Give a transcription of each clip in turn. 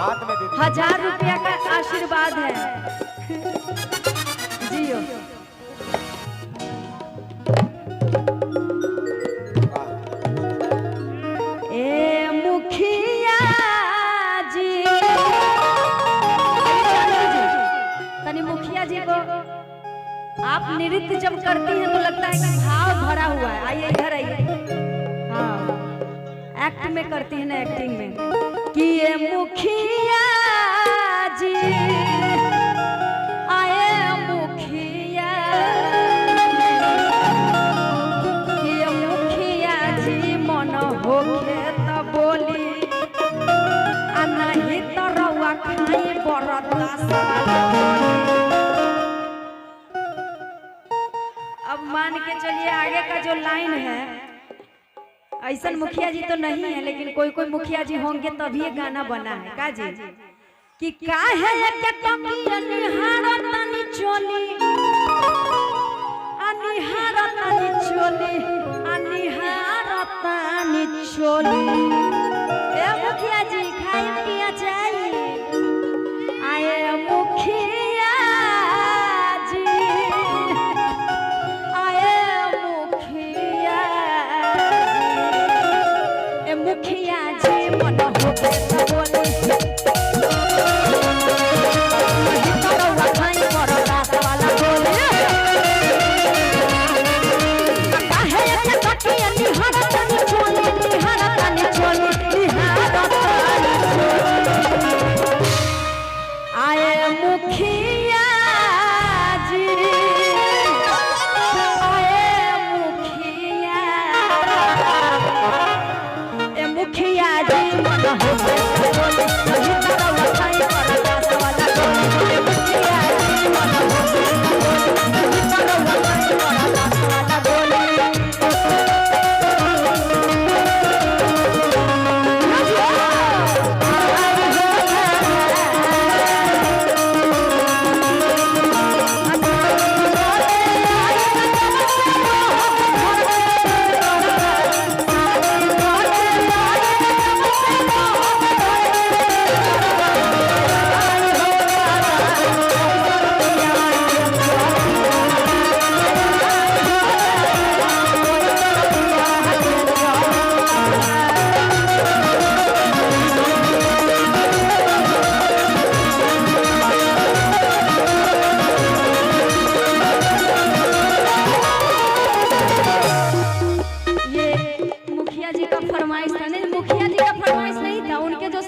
हाथ में दे दीजिए। 1000 रुपया का आशीर्वाद है। जियो ए मुखिया जी, तनी मुखिया जी को आप नृत्य जब करती हैं तो लगता है कि भाव भरा हुआ है। आइए इधर आइए। हाँ, एक्ट में करती है ना, एक्टिंग में कि ये मुखिया जी आए मुखिया, कि ये मुखिया जी मन होके तो बोली आ नहीं तो रउआ खाई बरदास। अब मान के चलिए आगे का जो लाइन है, ऐसा मुखिया जी तो नहीं है, लेकिन कोई कोई मुखिया जी होंगे तभी ये गाना बना है। का जी कि का है के टकिया निहारतानी चोली, अनिहारतानी चोली, अनिहारतानी चोली। ए मुखिया जी खाई पिया चाहिए। आए मुखिया जी, आए मुखिया, ए मुखिया जी मन होके तो बोली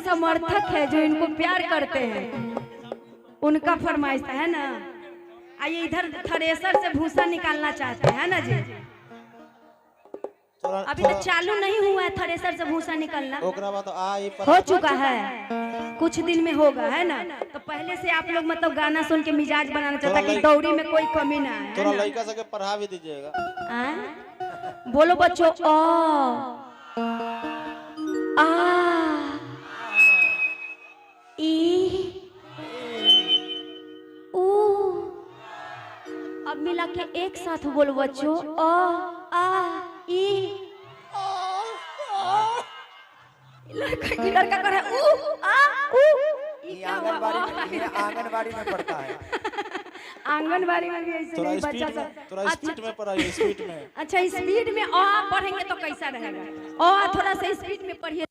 समर्थक है जो इनको प्यार करते हैं, उनका फरमाइश है ना। आइए इधर थ्रेसर से भूसा निकालना चाहते हैं ना जी। अभी तो चालू नहीं हुआ है थ्रेसर से भूसा निकलना, हो चुका है, कुछ दिन में होगा, है ना। तो पहले से आप लोग मतलब गाना सुन के मिजाज बनाना चाहता कि दौड़ी में कोई कमी ना है। थोड़ा लड़का से पढ़ा भी दीजिएगा। बोलो बच्चों, आ ई ऊ। अब मिला के एक साथ बोलो बच्चों, आ ई। लड़का करे ऊ आ ऊ। ये आंगनबाड़ी में पढ़ता है। आंगनबाड़ी में भी ऐसे नहीं बच्चा सब। थोड़ा स्पीड में पढ़ाइए, स्पीड में। अच्छा स्पीड में आ पढ़ेंगे तो कैसा रहेगा? आ थोड़ा सा स्पीड में पढ़िए।